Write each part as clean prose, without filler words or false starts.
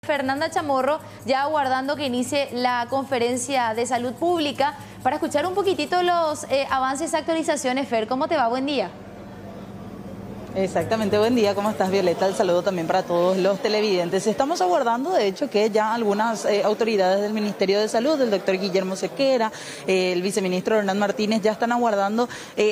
Fernanda Chamorro, ya aguardando que inicie la conferencia de salud pública para escuchar un poquitito los avances, actualizaciones. Fer, ¿cómo te va? Buen día. Exactamente, buen día, ¿cómo estás, Violeta? El saludo también para todos los televidentes. Estamos aguardando, de hecho, que ya algunas autoridades del Ministerio de Salud, el doctor Guillermo Sequera, el viceministro Hernán Martínez, ya están aguardando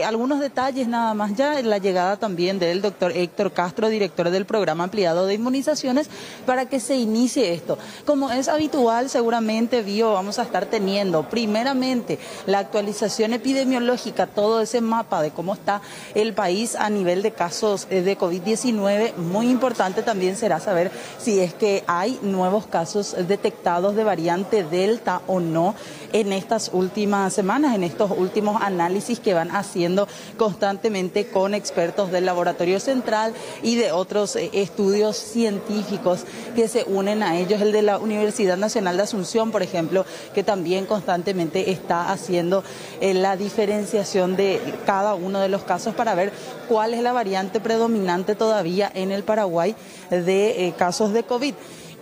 algunos detalles nada más, ya la llegada también del doctor Héctor Castro, director del programa ampliado de inmunizaciones, para que se inicie esto. Como es habitual, seguramente, vamos a estar teniendo, primeramente, la actualización epidemiológica, todo ese mapa de cómo está el país a nivel de casos de COVID-19. Muy importante también será saber si es que hay nuevos casos detectados de variante Delta o no en estas últimas semanas, en estos últimos análisis que van haciendo constantemente con expertos del Laboratorio Central y de otros estudios científicos que se unen a ellos, el de la Universidad Nacional de Asunción, por ejemplo, que también constantemente está haciendo la diferenciación de cada uno de los casos para ver cuál es la variante predominante todavía en el Paraguay de casos de COVID.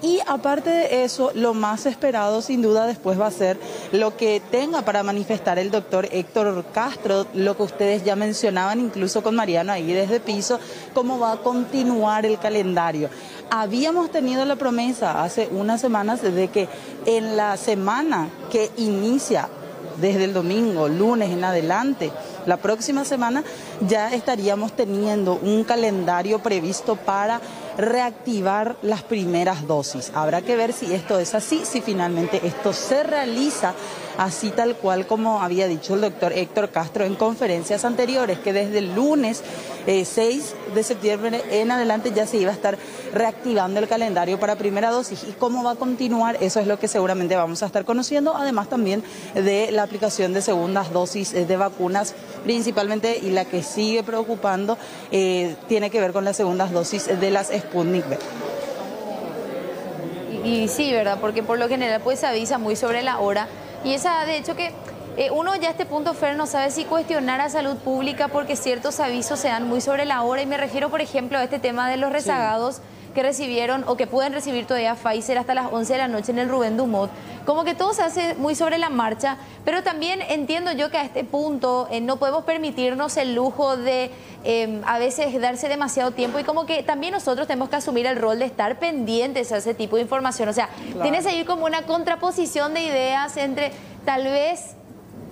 Y aparte de eso, lo más esperado sin duda después va a ser lo que tenga para manifestar el doctor Héctor Castro, lo que ustedes ya mencionaban incluso con Mariano ahí desde piso, cómo va a continuar el calendario. Habíamos tenido la promesa hace unas semanas de que en la semana que inicia desde el domingo, lunes en adelante, la próxima semana ya estaríamos teniendo un calendario previsto para reactivar las primeras dosis. Habrá que ver si esto es así, si finalmente esto se realiza así tal cual como había dicho el doctor Héctor Castro en conferencias anteriores, que desde el lunes 6 de septiembre en adelante ya se iba a estar reactivando el calendario para primera dosis. Y cómo va a continuar, eso es lo que seguramente vamos a estar conociendo, además también de la aplicación de segundas dosis de vacunas, principalmente, y la que sigue preocupando tiene que ver con las segundas dosis de las Sputnik V. Y sí, ¿verdad? Porque por lo general pues se avisa muy sobre la hora. Y esa, de hecho, que uno ya a este punto, Fer, no sabe si cuestionar a salud pública porque ciertos avisos se dan muy sobre la hora. Y me refiero, por ejemplo, a este tema de los rezagados que recibieron o que pueden recibir todavía Pfizer hasta las 11 de la noche en el Rubén Dumont. Como que todo se hace muy sobre la marcha, pero también entiendo yo que a este punto no podemos permitirnos el lujo de a veces darse demasiado tiempo, y como que también nosotros tenemos que asumir el rol de estar pendientes a ese tipo de información. O sea, claro, tienes ahí como una contraposición de ideas entre tal vez,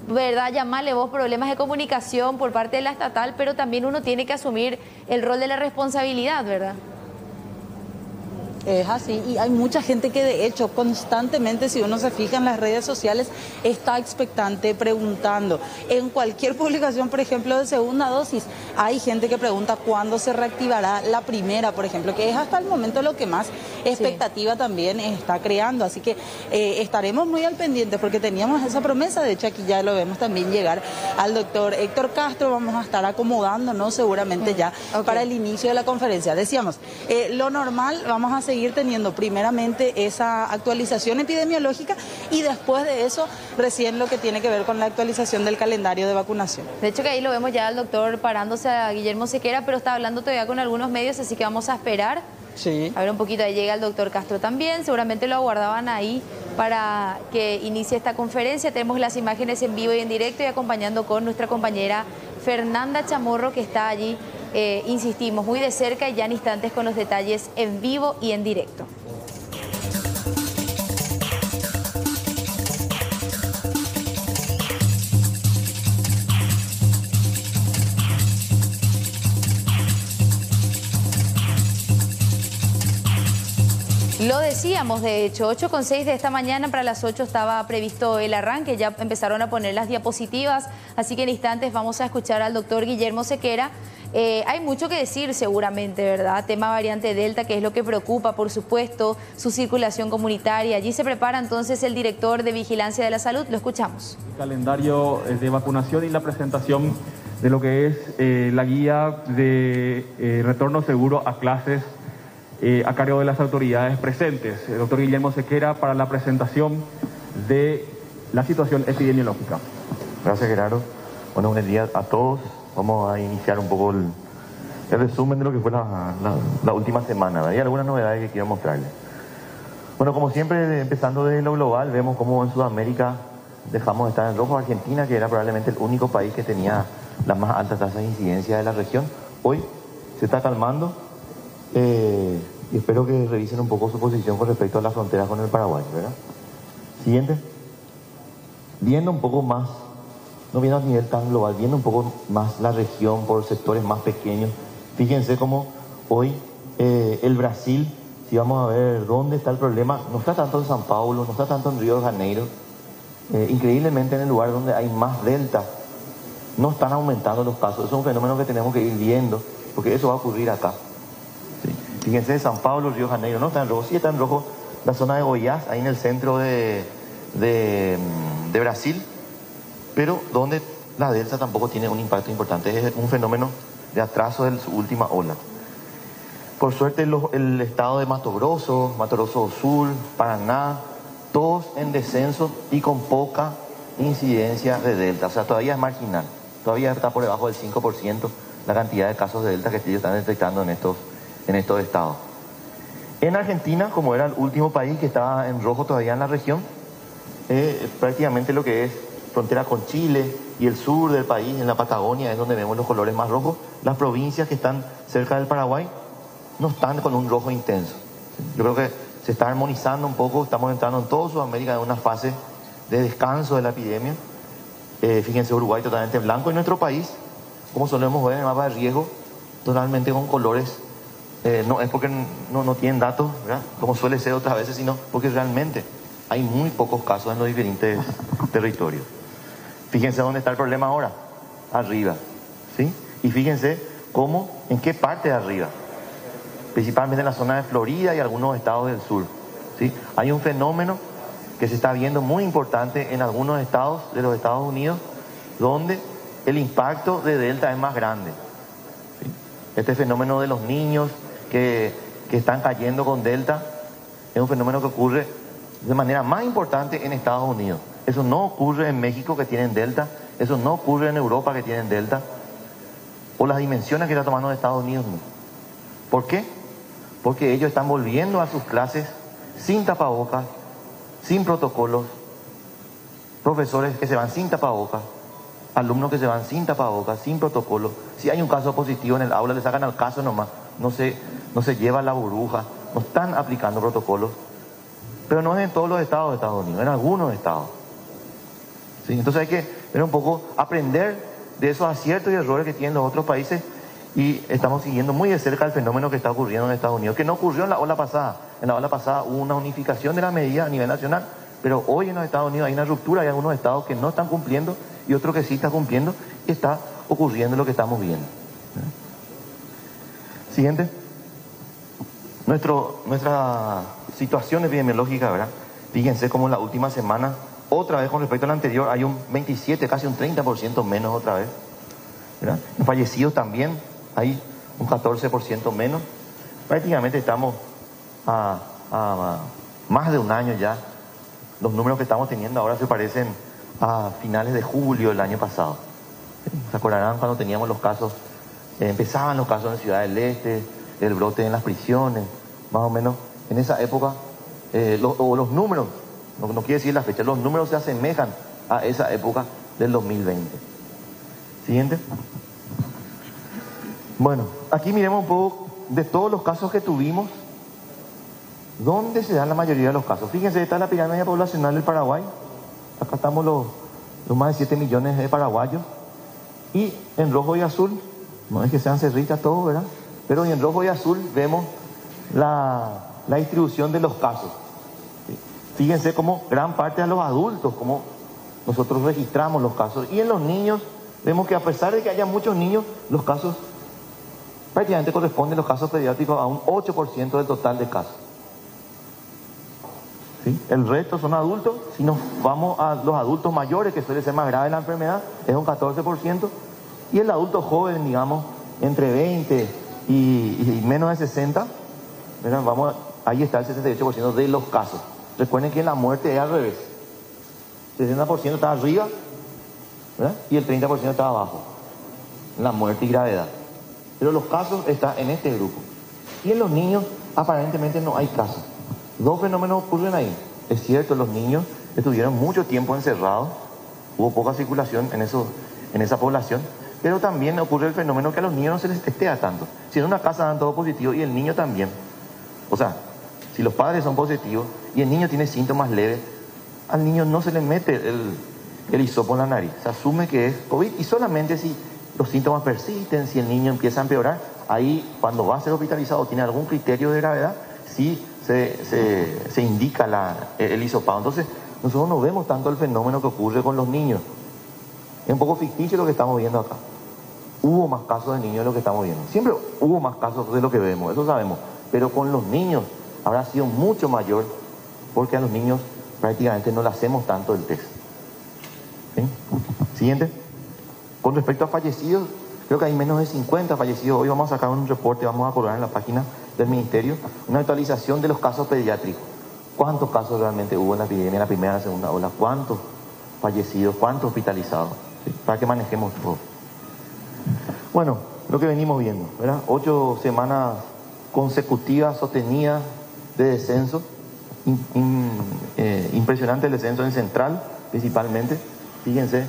¿verdad?, llamarle vos problemas de comunicación por parte de la estatal, pero también uno tiene que asumir el rol de la responsabilidad, ¿verdad? Es así, y hay mucha gente que de hecho constantemente, si uno se fija en las redes sociales, está expectante, preguntando. En cualquier publicación, por ejemplo, de segunda dosis, hay gente que pregunta cuándo se reactivará la primera, por ejemplo, que es hasta el momento lo que más expectativa también está creando. Así que estaremos muy al pendiente porque teníamos esa promesa. De hecho, aquí ya lo vemos también llegar al doctor Héctor Castro. Vamos a estar acomodándonos seguramente ya para el inicio de la conferencia. Decíamos, lo normal, vamos a seguir teniendo primeramente esa actualización epidemiológica y después de eso recién lo que tiene que ver con la actualización del calendario de vacunación. De hecho, que ahí lo vemos ya al doctor parándose, a Guillermo Sequera, pero está hablando todavía con algunos medios, así que vamos a esperar. Sí. A ver un poquito, ahí llega el doctor Castro también, seguramente lo aguardaban ahí para que inicie esta conferencia. Tenemos las imágenes en vivo y en directo y acompañando con nuestra compañera Fernanda Chamorro, que está allí, insistimos, muy de cerca y ya en instantes con los detalles en vivo y en directo. Lo decíamos, de hecho, 8:06 de esta mañana, para las 8 estaba previsto el arranque, ya empezaron a poner las diapositivas, así que en instantes vamos a escuchar al doctor Guillermo Sequera. Hay mucho que decir seguramente, ¿verdad? Tema variante Delta, que es lo que preocupa, por supuesto, su circulación comunitaria. Allí se prepara entonces el director de Vigilancia de la Salud, lo escuchamos. El calendario de vacunación y la presentación de lo que es la guía de retorno seguro a clases a cargo de las autoridades presentes. El doctor Guillermo Sequera para la presentación de la situación epidemiológica. Gracias, Gerardo. Bueno, buen día a todos. Vamos a iniciar un poco el resumen de lo que fue la última semana. Hay algunas novedades que quiero mostrarles. Bueno, como siempre, empezando desde lo global, vemos cómo en Sudamérica dejamos de estar en rojo. Argentina, que era probablemente el único país que tenía las más altas tasas de incidencia de la región, hoy se está calmando y espero que revisen un poco su posición con respecto a la frontera con el Paraguay, ¿verdad? Siguiente. Viendo un poco más, no viendo a nivel tan global, viendo un poco más la región por sectores más pequeños, fíjense cómo hoy el Brasil, si vamos a ver dónde está el problema, no está tanto en São Paulo, no está tanto en Río de Janeiro. Increíblemente en el lugar donde hay más delta, no están aumentando los casos. Es un fenómeno que tenemos que ir viendo, porque eso va a ocurrir acá. ¿Sí? Fíjense, São Paulo, Río de Janeiro, no está en rojo, sí está en rojo la zona de Goiás, ahí en el centro de Brasil, pero donde la delta tampoco tiene un impacto importante. Es un fenómeno de atraso de su última ola. Por suerte el estado de Mato Grosso do Sul, Paraná, todos en descenso y con poca incidencia de delta. O sea, todavía es marginal, todavía está por debajo del 5% la cantidad de casos de delta que ellos están detectando en estos estados. En Argentina, como era el último país que estaba en rojo todavía en la región, prácticamente lo que es frontera con Chile y el sur del país, en la Patagonia, es donde vemos los colores más rojos. Las provincias que están cerca del Paraguay no están con un rojo intenso. Yo creo que se está armonizando un poco, estamos entrando en toda Sudamérica en una fase de descanso de la epidemia. Fíjense, Uruguay totalmente blanco, y nuestro país, como solemos ver en el mapa de riesgo, totalmente con colores. No es porque no tienen datos, ¿verdad?, como suele ser otras veces, sino porque realmente hay muy pocos casos en los diferentes territorios. Fíjense dónde está el problema ahora, arriba, ¿sí? Y fíjense cómo, en qué parte de arriba, principalmente en la zona de Florida y algunos estados del sur, ¿sí? Hay un fenómeno que se está viendo muy importante en algunos estados de los Estados Unidos, donde el impacto de delta es más grande, ¿sí? Este fenómeno de los niños que están cayendo con delta es un fenómeno que ocurre de manera más importante en Estados Unidos. Eso no ocurre en México, que tienen delta, eso no ocurre en Europa, que tienen delta, o las dimensiones que está tomando Estados Unidos. ¿Por qué? Porque ellos están volviendo a sus clases sin tapabocas, sin protocolos, profesores que se van sin tapabocas, alumnos que se van sin tapabocas, sin protocolos. Si hay un caso positivo en el aula, le sacan al caso nomás, no se lleva la burbuja, no están aplicando protocolos. Pero no es en todos los estados de Estados Unidos, en algunos estados. ¿Sí? Entonces hay que ver un poco, aprender de esos aciertos y errores que tienen los otros países, y estamos siguiendo muy de cerca el fenómeno que está ocurriendo en Estados Unidos, que no ocurrió en la ola pasada. En la ola pasada hubo una unificación de la medida a nivel nacional, pero hoy en los Estados Unidos hay una ruptura, hay algunos estados que no están cumpliendo y otros que sí están cumpliendo, y está ocurriendo lo que estamos viendo. Siguiente. Nuestra situación epidemiológica, ¿verdad? Fíjense cómo en la última semana, otra vez con respecto a la anterior, hay un 27, casi un 30% menos otra vez, ¿verdad? En fallecidos también hay un 14% menos. Prácticamente estamos a más de un año ya. Los números que estamos teniendo ahora se parecen a finales de julio del año pasado. ¿Se acordarán cuando teníamos los casos, empezaban los casos en Ciudad del Este, el brote en las prisiones? Más o menos en esa época, los números, no quiere decir la fecha, los números se asemejan a esa época del 2020. Siguiente. Bueno, aquí miremos un poco de todos los casos que tuvimos, ¿dónde se dan la mayoría de los casos? Fíjense, esta es la pirámide poblacional del Paraguay. Acá estamos los más de 7 millones de paraguayos. Y en rojo y azul, no es que sean cerristas todos, ¿verdad? Pero en rojo y azul vemos la distribución de los casos. Fíjense cómo gran parte de los adultos, como nosotros registramos los casos. Y en los niños, vemos que a pesar de que haya muchos niños, los casos prácticamente corresponden, los casos pediátricos, a un 8% del total de casos. ¿Sí? El resto son adultos. Si nos vamos a los adultos mayores, que suele ser más grave la enfermedad, es un 14%. Y el adulto joven, digamos, entre 20 y menos de 60, ¿verdad? Ahí está el 78% de los casos. Recuerden que en la muerte es al revés. El 60% está arriba, ¿verdad?, y el 30% está abajo, en la muerte y gravedad. Pero los casos están en este grupo. Y en los niños aparentemente no hay casos. Dos fenómenos ocurren ahí. Es cierto, los niños estuvieron mucho tiempo encerrados, hubo poca circulación en esa población, pero también ocurre el fenómeno que a los niños no se les testea tanto. Si en una casa dan todo positivo y el niño también, o sea, si los padres son positivos y el niño tiene síntomas leves, al niño no se le mete el hisopo en la nariz, se asume que es COVID y solamente si los síntomas persisten, si el niño empieza a empeorar, ahí cuando va a ser hospitalizado tiene algún criterio de gravedad, sí se indica el hisopado. Entonces, nosotros no vemos tanto el fenómeno que ocurre con los niños. Es un poco ficticio lo que estamos viendo acá. Hubo más casos de niños de lo que estamos viendo. Siempre hubo más casos de lo que vemos, eso sabemos. Pero con los niños habrá sido mucho mayor porque a los niños prácticamente no le hacemos tanto el test. ¿Sí? Siguiente. Con respecto a fallecidos, creo que hay menos de 50 fallecidos. Hoy vamos a sacar un reporte, vamos a colgar en la página del Ministerio una actualización de los casos pediátricos. ¿Cuántos casos realmente hubo en la epidemia, en la primera y la segunda ola? ¿Cuántos fallecidos? ¿Cuántos hospitalizados? ¿Sí? Para que manejemos todo. Bueno, lo que venimos viendo, ¿verdad? 8 semanas consecutivas sostenidas de descenso. Impresionante el descenso en Central, principalmente. Fíjense,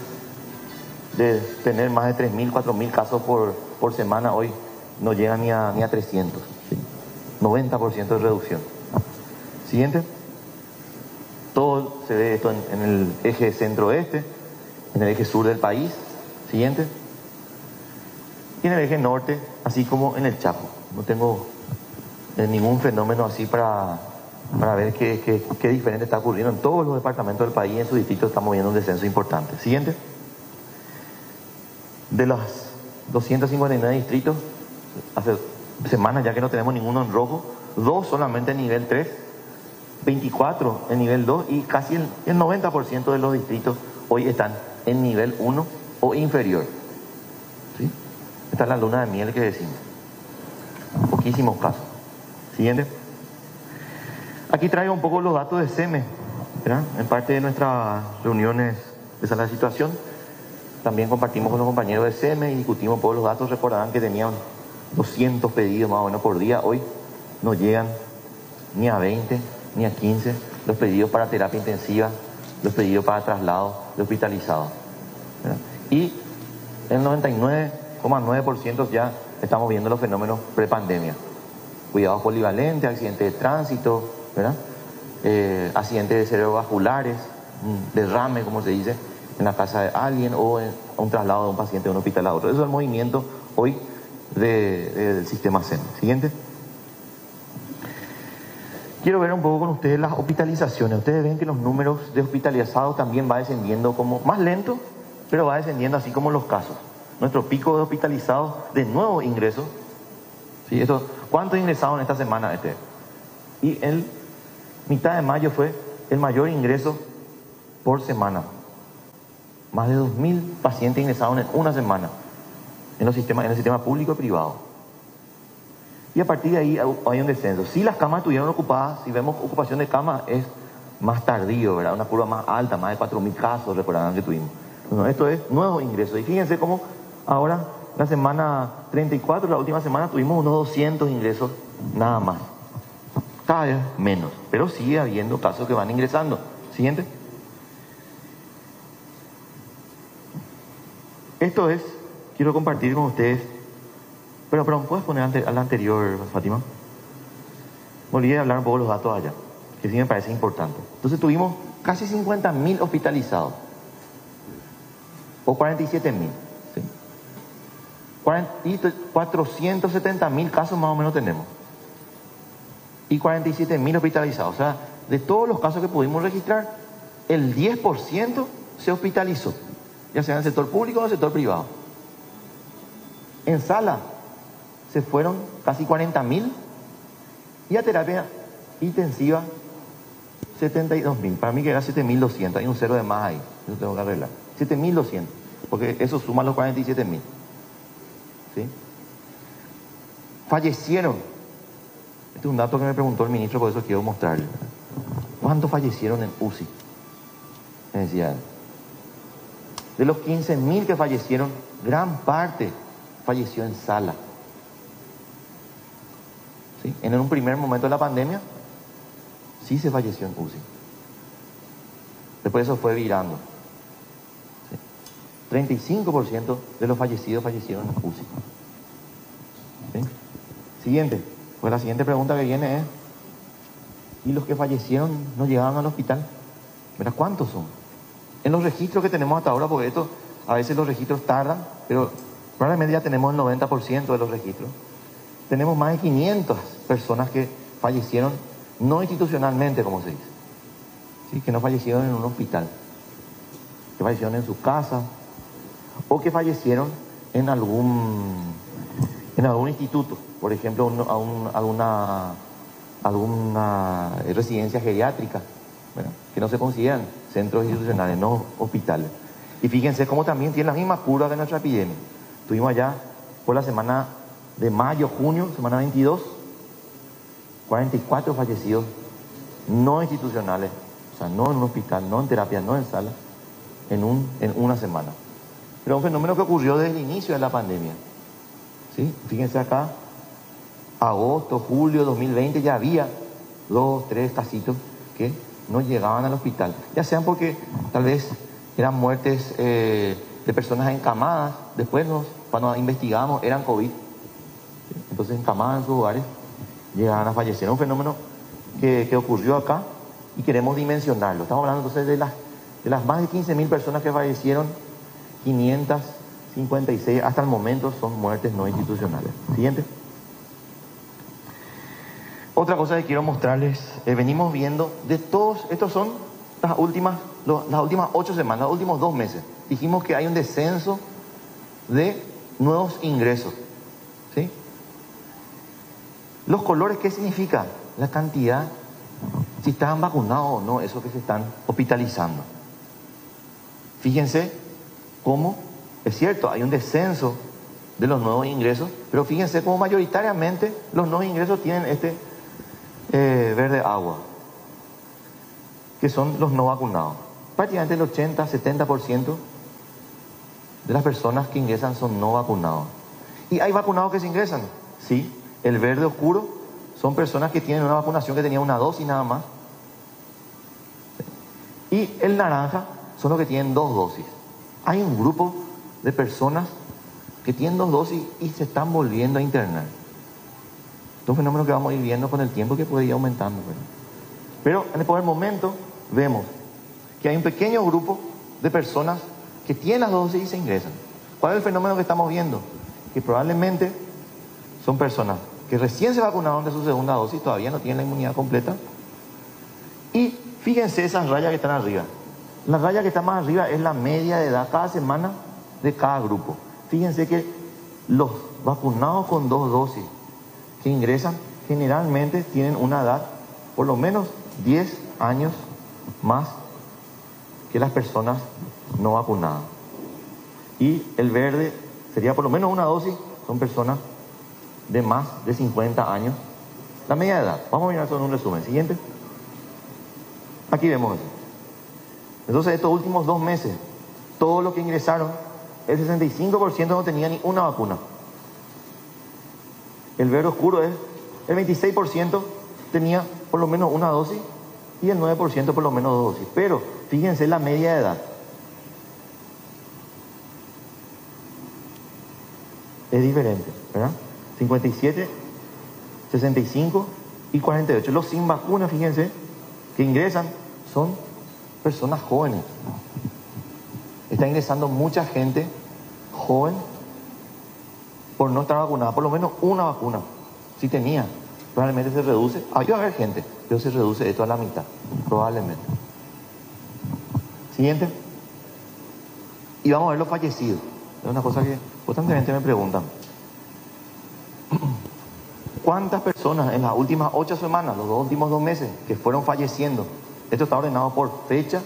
de tener más de 3.000, 4.000 casos por semana, hoy no llega ni a 300. ¿Sí? 90% de reducción. Siguiente. Todo se ve esto en el eje centro-oeste, en el eje sur del país. Siguiente. Y en el eje norte, así como en el Chaco. No tengo ningún fenómeno así para ver qué diferente está ocurriendo. En todos los departamentos del país, en su distrito, estamos viendo un descenso importante. Siguiente. De los 259 distritos, hace semanas ya que no tenemos ninguno en rojo, 2 solamente en nivel 3, 24 en nivel 2 y casi el 90% de los distritos hoy están en nivel 1 o inferior. ¿Sí? Esta es la luna de miel que decimos. Poquísimos casos. Siguiente. Aquí traigo un poco los datos de SEME, ¿verdad? En parte de nuestras reuniones de sala de situación, también compartimos con los compañeros de SEME y discutimos todos los datos. Recordarán que tenían 200 pedidos más o menos por día. Hoy no llegan ni a 20, ni a 15 los pedidos para terapia intensiva, los pedidos para traslado de hospitalizados, ¿verdad? Y el 99,9% ya estamos viendo los fenómenos prepandemia. Cuidados polivalentes, accidentes de tránsito, ¿verdad? Accidentes cerebrovasculares, derrame, como se dice, en la casa de alguien o en un traslado de un paciente de un hospital a otro. Eso es el movimiento hoy del sistema SEM. Siguiente. Quiero ver un poco con ustedes las hospitalizaciones. Ustedes ven que los números de hospitalizados también va descendiendo como más lento, pero va descendiendo así como los casos. Nuestro pico de hospitalizados de nuevo ingreso. ¿Sí? Eso, ¿cuántos ingresados en esta semana? Y el mitad de mayo fue el mayor ingreso por semana. Más de 2.000 pacientes ingresados en una semana en el sistema público y privado. Y a partir de ahí hay un descenso. Si las camas estuvieron ocupadas, si vemos ocupación de camas, es más tardío, ¿verdad? Una curva más alta, más de 4.000 casos, recordarán que tuvimos. Bueno, esto es nuevo ingreso. Y fíjense cómo ahora, la semana 34, la última semana, tuvimos unos 200 ingresos, nada más. Cada vez menos, pero sigue habiendo casos que van ingresando. Siguiente. Esto es, quiero compartir con ustedes. Pero, ¿puedes poner al anterior, Fátima? Me olvidé de hablar un poco de los datos allá, que sí me parece importante. Entonces tuvimos casi 50.000 hospitalizados, o 47.000. ¿Sí? Y 470.000 casos más o menos tenemos. Y 47.000 hospitalizados. O sea, de todos los casos que pudimos registrar, el 10% se hospitalizó, ya sea en el sector público o en el sector privado. En sala se fueron casi 40.000 y a terapia intensiva 72.000. Para mí que era 7.200, hay un cero de más ahí, eso tengo que arreglar. 7.200, porque eso suma los 47.000. ¿Sí? Fallecieron. Este es un dato que me preguntó el ministro, por eso quiero mostrarle. ¿Cuántos fallecieron en UCI? Me decía él. De los 15.000 que fallecieron, gran parte falleció en sala. ¿Sí? En un primer momento de la pandemia, sí se falleció en UCI. Después eso fue virando. ¿Sí? 35% de los fallecidos fallecieron en UCI. ¿Sí? Siguiente. Pues la siguiente pregunta que viene es, ¿y los que fallecieron no llegaron al hospital? ¿Verdad? ¿Cuántos son? En los registros que tenemos hasta ahora, porque esto, a veces los registros tardan, pero probablemente ya tenemos el 90% de los registros. Tenemos más de 500 personas que fallecieron no institucionalmente, como se dice. ¿Sí? Que no fallecieron en un hospital. Que fallecieron en su casa. O que fallecieron en algún instituto. Por ejemplo, alguna residencia geriátrica, ¿verdad? Que no se consideran centros institucionales, no hospitales. Y fíjense cómo también tiene la misma curva de nuestra epidemia. Estuvimos allá por la semana de mayo, junio, semana 22, 44 fallecidos no institucionales, o sea, no en un hospital, no en terapia, no en sala, en una semana. Pero un fenómeno que ocurrió desde el inicio de la pandemia. ¿Sí? Fíjense acá, agosto, julio 2020 ya había 2, 3 casos que no llegaban al hospital. Ya sean porque tal vez eran muertes de personas encamadas, después cuando investigamos eran COVID. ¿Sí? Entonces encamadas en sus hogares llegaban a fallecer. Es un fenómeno que ocurrió acá y queremos dimensionarlo. Estamos hablando entonces de las más de 15.000 personas que fallecieron, 556 hasta el momento son muertes no institucionales. Siguiente. Otra cosa que quiero mostrarles, venimos viendo de todos, estos son las últimas 8 semanas, los últimos 2 meses. Dijimos que hay un descenso de nuevos ingresos. ¿Sí? Los colores, ¿qué significa? La cantidad, si estaban vacunados o no, esos que se están hospitalizando. Fíjense cómo, es cierto, hay un descenso de los nuevos ingresos, pero fíjense cómo mayoritariamente los nuevos ingresos tienen este verde agua, que son los no vacunados. Prácticamente el 80-70% de las personas que ingresan son no vacunados. ¿Y hay vacunados que se ingresan? Sí. El verde oscuro son personas que tienen una vacunación que tenía una dosis nada más. Y el naranja son los que tienen 2 dosis. Hay un grupo de personas que tienen 2 dosis y se están volviendo a internar. Es un fenómeno que vamos a ir viendo con el tiempo, que puede ir aumentando, ¿verdad? Pero por el momento vemos que hay un pequeño grupo de personas que tienen las 2 dosis y se ingresan. ¿Cuál es el fenómeno que estamos viendo? Que probablemente son personas que recién se vacunaron de su segunda dosis, todavía no tienen la inmunidad completa. Y fíjense esas rayas que están arriba. La raya que está más arriba es la media de edad cada semana de cada grupo. Fíjense que los vacunados con 2 dosis que ingresan generalmente tienen una edad por lo menos 10 años más que las personas no vacunadas. Y el verde sería por lo menos una dosis, son personas de más de 50 años. La media de edad, vamos a mirar eso en un resumen. Siguiente. Aquí vemos eso. Entonces estos últimos 2 meses, todos los que ingresaron, el 65% no tenía ni una vacuna. El verde oscuro es el 26% tenía por lo menos una dosis y el 9% por lo menos 2 dosis. Pero fíjense la media de edad. Es diferente, ¿verdad? 57, 65 y 48. Los sin vacuna, fíjense, que ingresan son personas jóvenes. Está ingresando mucha gente joven por no estar vacunada, por lo menos una vacuna. Si tenía, probablemente se reduce. Iba a haber gente, pero se reduce esto a la mitad, probablemente. Siguiente. Y vamos a ver los fallecidos. Es una cosa que constantemente me preguntan. ¿Cuántas personas en las últimas 8 semanas, los últimos 2 meses, que fueron falleciendo? Esto está ordenado por fecha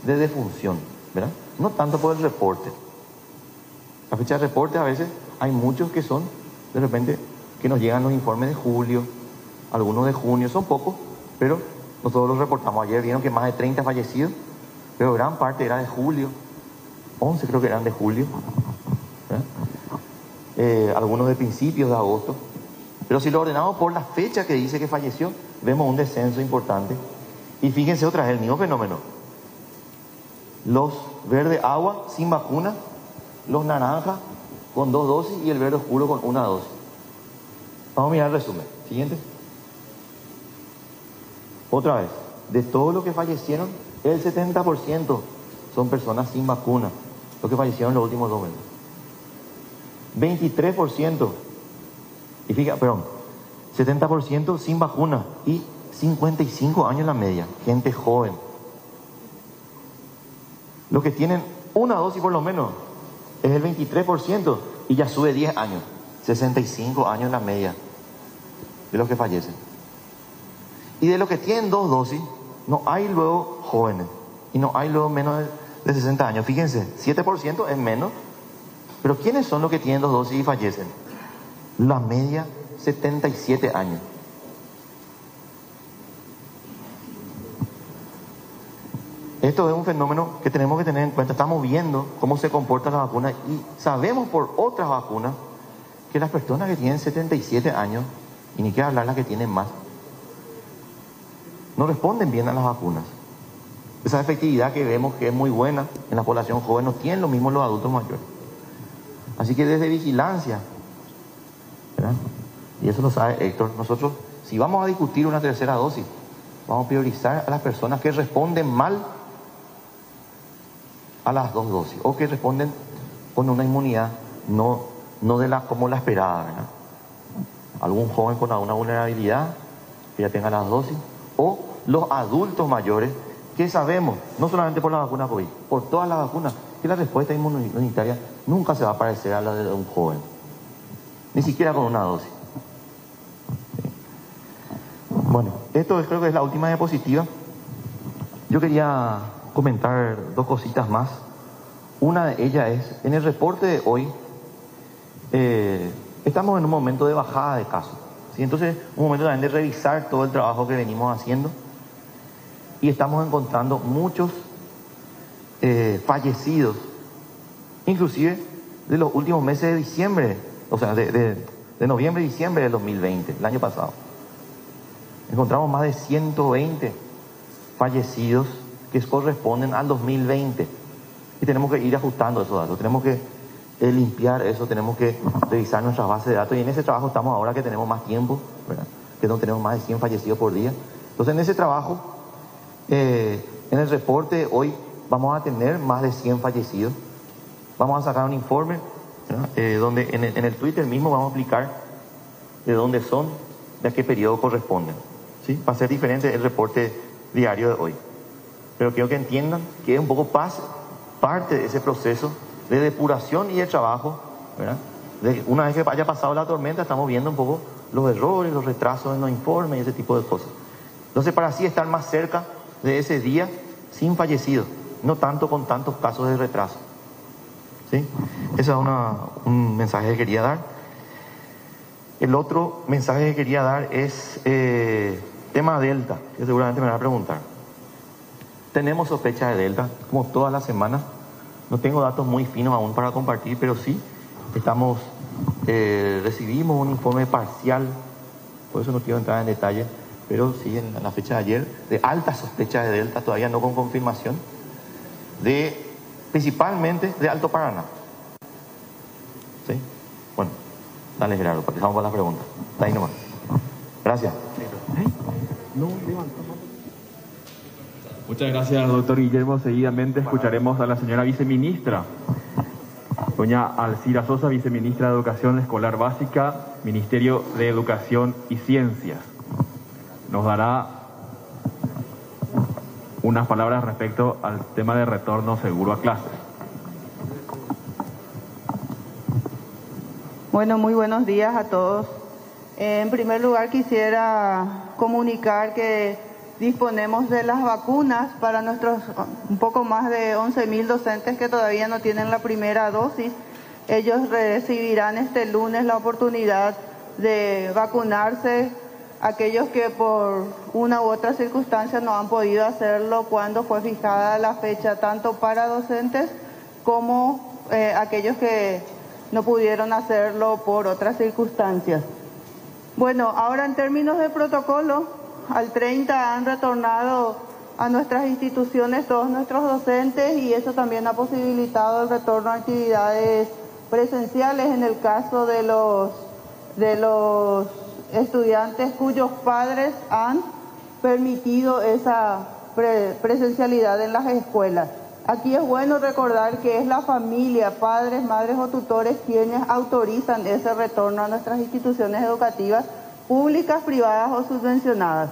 de defunción, ¿verdad? No tanto por el reporte. La fecha de reporte, a veces hay muchos que son, de repente, que nos llegan los informes de julio, algunos de junio, son pocos, pero nosotros los reportamos. Ayer vieron que más de 30 fallecidos, pero gran parte era de julio, 11 creo que eran de julio, algunos de principios de agosto. Pero si lo ordenamos por la fecha que dice que falleció, vemos un descenso importante. Y fíjense otra vez, el mismo fenómeno. Los verde agua sin vacuna, los naranjas con 2 dosis y el verde oscuro con 1 dosis. Vamos a mirar el resumen. Siguiente. Otra vez, de todos los que fallecieron, el 70% son personas sin vacuna, los que fallecieron en los últimos 2 meses. 23%, y fíjate, perdón, 70% sin vacuna y 55 años la media, gente joven. Los que tienen 1 dosis por lo menos es el 23% y ya sube 10 años, 65 años la media de los que fallecen. Y de los que tienen 2 dosis, no hay luego jóvenes y no hay luego menos de 60 años. Fíjense, 7% es menos, pero ¿quiénes son los que tienen 2 dosis y fallecen? La media, 77 años. Esto es un fenómeno que tenemos que tener en cuenta. Estamos viendo cómo se comporta la vacuna y sabemos por otras vacunas que las personas que tienen 77 años, y ni quiero hablar las que tienen más, no responden bien a las vacunas. Esa efectividad que vemos que es muy buena en la población joven no tienen lo mismo los adultos mayores. Así que desde vigilancia, ¿verdad? Y eso lo sabe Héctor, nosotros si vamos a discutir una tercera dosis, vamos a priorizar a las personas que responden mal a las 2 dosis o que responden con una inmunidad no de como la esperada, ¿verdad? Algún joven con alguna vulnerabilidad que ya tenga las dosis, o los adultos mayores que sabemos, no solamente por la vacuna COVID, por todas las vacunas, que la respuesta inmunitaria nunca se va a parecer a la de un joven, ni siquiera con 1 dosis. Bueno, esto creo que es la última diapositiva. Yo quería comentar 2 cositas más. Una de ellas es, en el reporte de hoy, estamos en un momento de bajada de casos, ¿sí? Entonces, un momento también de revisar todo el trabajo que venimos haciendo. Y estamos encontrando muchos fallecidos, inclusive de los últimos meses de diciembre, o sea, de noviembre y diciembre del 2020, el año pasado. Encontramos más de 120 fallecidos que corresponden al 2020. Y tenemos que ir ajustando esos datos, tenemos que limpiar eso, tenemos que revisar nuestras bases de datos. Y en ese trabajo estamos ahora que tenemos más tiempo, ¿verdad? Que no tenemos más de 100 fallecidos por día. Entonces, en ese trabajo, en el reporte hoy vamos a tener más de 100 fallecidos. Vamos a sacar un informe, donde en el Twitter mismo vamos a explicar de dónde son, de a qué periodo corresponden, ¿sí? Va a ser diferente el reporte diario de hoy. Pero quiero que entiendan que es un poco parte de ese proceso de depuración y de trabajo, ¿verdad? Una vez que haya pasado la tormenta, estamos viendo un poco los errores, los retrasos en los informes y ese tipo de cosas. Entonces, para así estar más cerca de ese día sin fallecidos, no tanto con tantos casos de retraso, ¿sí? Ese es un mensaje que quería dar. El otro mensaje que quería dar es tema Delta, que seguramente me van a preguntar. Tenemos sospecha de Delta, como todas las semanas. No tengo datos muy finos aún para compartir, pero sí recibimos un informe parcial, por eso no quiero entrar en detalle, pero sí en la fecha de ayer, de alta sospecha de Delta, todavía no con confirmación, principalmente de Alto Paraná. ¿Sí? Bueno, dale Gerardo, pasamos con las preguntas. Está ahí nomás. Gracias. Muchas gracias, doctor Guillermo. Seguidamente escucharemos a la señora viceministra, doña Alcira Sosa, viceministra de Educación Escolar Básica, Ministerio de Educación y Ciencias. Nos dará unas palabras respecto al tema de retorno seguro a clases. Bueno, muy buenos días a todos. En primer lugar, quisiera comunicar que disponemos de las vacunas para nuestros un poco más de 11.000 docentes que todavía no tienen la primera dosis. Ellos recibirán este lunes la oportunidad de vacunarse. Aquellos que por una u otra circunstancia no han podido hacerlo cuando fue fijada la fecha, tanto para docentes como aquellos que no pudieron hacerlo por otras circunstancias. Bueno, ahora en términos de protocolo, al 30 han retornado a nuestras instituciones todos nuestros docentes y eso también ha posibilitado el retorno a actividades presenciales en el caso de los estudiantes cuyos padres han permitido esa presencialidad en las escuelas. Aquí es bueno recordar que es la familia, padres, madres o tutores quienes autorizan ese retorno a nuestras instituciones educativas públicas, privadas o subvencionadas.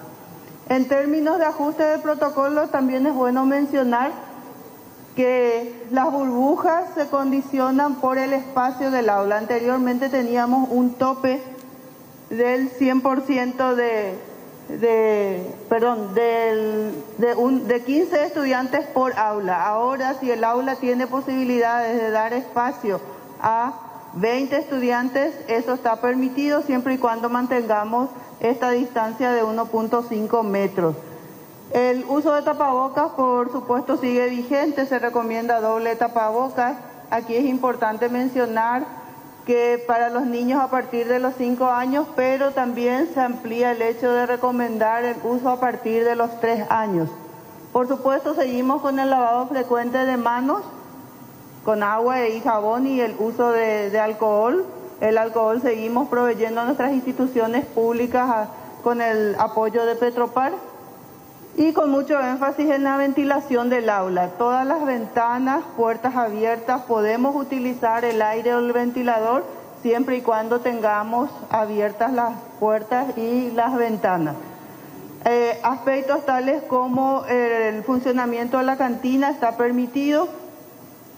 En términos de ajuste de protocolo, también es bueno mencionar que las burbujas se condicionan por el espacio del aula. Anteriormente teníamos un tope del 100% de 15 estudiantes por aula. Ahora, si el aula tiene posibilidades de dar espacio a 20 estudiantes, eso está permitido siempre y cuando mantengamos esta distancia de 1.5 metros. El uso de tapabocas, por supuesto, sigue vigente, se recomienda doble tapabocas. Aquí es importante mencionar que para los niños a partir de los 5 años, pero también se amplía el hecho de recomendar el uso a partir de los 3 años. Por supuesto, seguimos con el lavado frecuente de manos, con agua y jabón y el uso de alcohol. El alcohol seguimos proveyendo a nuestras instituciones públicas con el apoyo de Petropar y con mucho énfasis en la ventilación del aula. Todas las ventanas, puertas abiertas, podemos utilizar el aire o el ventilador siempre y cuando tengamos abiertas las puertas y las ventanas. Aspectos tales como el funcionamiento de la cantina está permitido.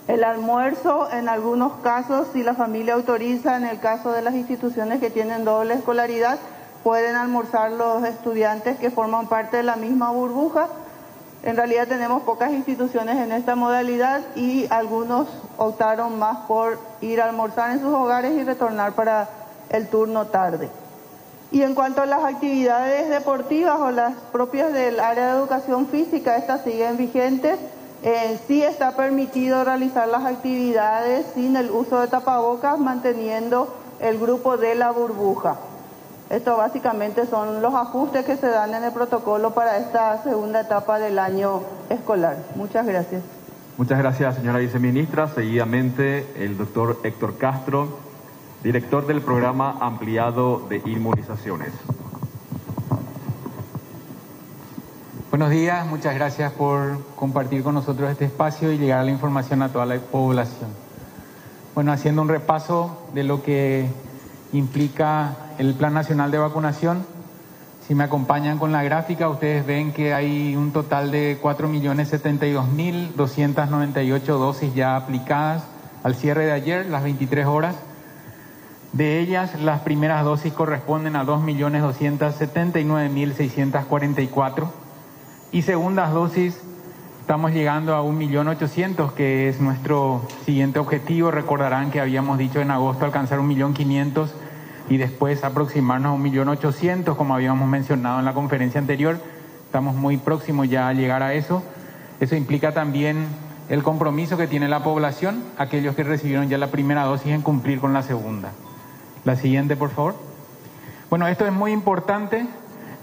El almuerzo, en algunos casos, si la familia autoriza, en el caso de las instituciones que tienen doble escolaridad, pueden almorzar los estudiantes que forman parte de la misma burbuja. En realidad tenemos pocas instituciones en esta modalidad y algunos optaron más por ir a almorzar en sus hogares y retornar para el turno tarde. Y en cuanto a las actividades deportivas o las propias del área de educación física, estas siguen vigentes. Sí está permitido realizar las actividades sin el uso de tapabocas, manteniendo el grupo de la burbuja. Esto básicamente son los ajustes que se dan en el protocolo para esta segunda etapa del año escolar. Muchas gracias. Muchas gracias, señora viceministra. Seguidamente, el doctor Héctor Castro, director del programa ampliado de inmunizaciones. Buenos días, muchas gracias por compartir con nosotros este espacio y llegar la información a toda la población. Bueno, haciendo un repaso de lo que implica el Plan Nacional de Vacunación, si me acompañan con la gráfica, ustedes ven que hay un total de 4.072.298 dosis ya aplicadas al cierre de ayer, las 23 horas. De ellas, las primeras dosis corresponden a 2.279.644. Y segundas dosis, estamos llegando a 1.800.000, que es nuestro siguiente objetivo. Recordarán que habíamos dicho en agosto alcanzar 1.500.000 y después aproximarnos a 1.800.000, como habíamos mencionado en la conferencia anterior. Estamos muy próximos ya a llegar a eso. Eso implica también el compromiso que tiene la población, aquellos que recibieron ya la primera dosis, en cumplir con la segunda. La siguiente, por favor. Bueno, esto es muy importante.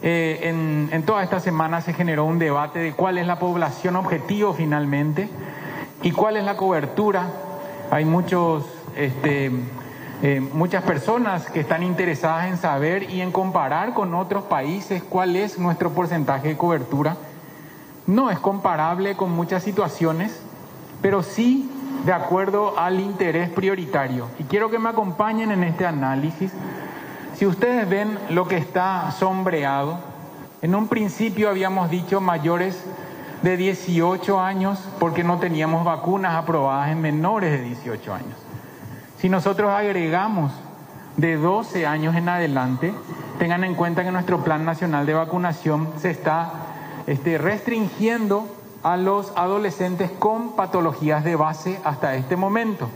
En toda esta semana se generó un debate de cuál es la población objetivo finalmente y cuál es la cobertura. Hay muchas personas que están interesadas en saber y en comparar con otros países cuál es nuestro porcentaje de cobertura. No es comparable con muchas situaciones, pero sí de acuerdo al interés prioritario. Y quiero que me acompañen en este análisis. Si ustedes ven lo que está sombreado, en un principio habíamos dicho mayores de 18 años porque no teníamos vacunas aprobadas en menores de 18 años. Si nosotros agregamos de 12 años en adelante, tengan en cuenta que nuestro Plan Nacional de Vacunación se está restringiendo a los adolescentes con patologías de base hasta este momento.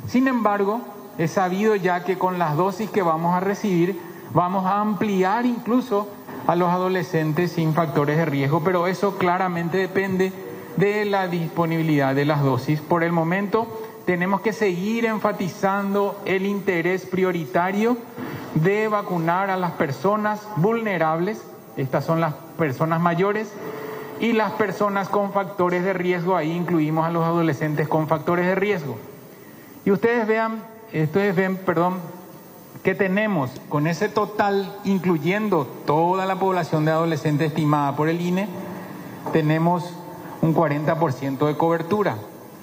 Sin embargo, es sabido ya que con las dosis que vamos a recibir, vamos a ampliar incluso a los adolescentes sin factores de riesgo, pero eso claramente depende de la disponibilidad de las dosis. Por el momento, tenemos que seguir enfatizando el interés prioritario de vacunar a las personas vulnerables Estas son las personas mayores y las personas con factores de riesgo. Ahí incluimos a los adolescentes con factores de riesgo. Y ustedes ven, que tenemos con ese total, incluyendo toda la población de adolescentes estimada por el INE, tenemos un 40% de cobertura.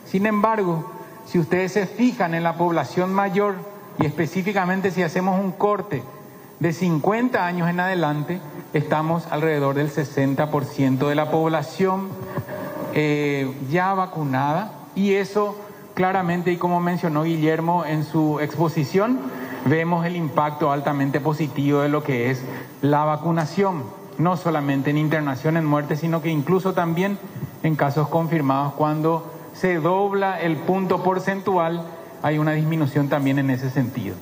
Sin embargo, si ustedes se fijan en la población mayor, y específicamente si hacemos un corte de 50 años en adelante, estamos alrededor del 60% de la población ya vacunada, y eso claramente, y como mencionó Guillermo en su exposición, vemos el impacto altamente positivo de lo que es la vacunación, no solamente en internación, en muerte, sino que incluso también en casos confirmados, cuando se dobla el punto porcentual, hay una disminución también en ese sentido.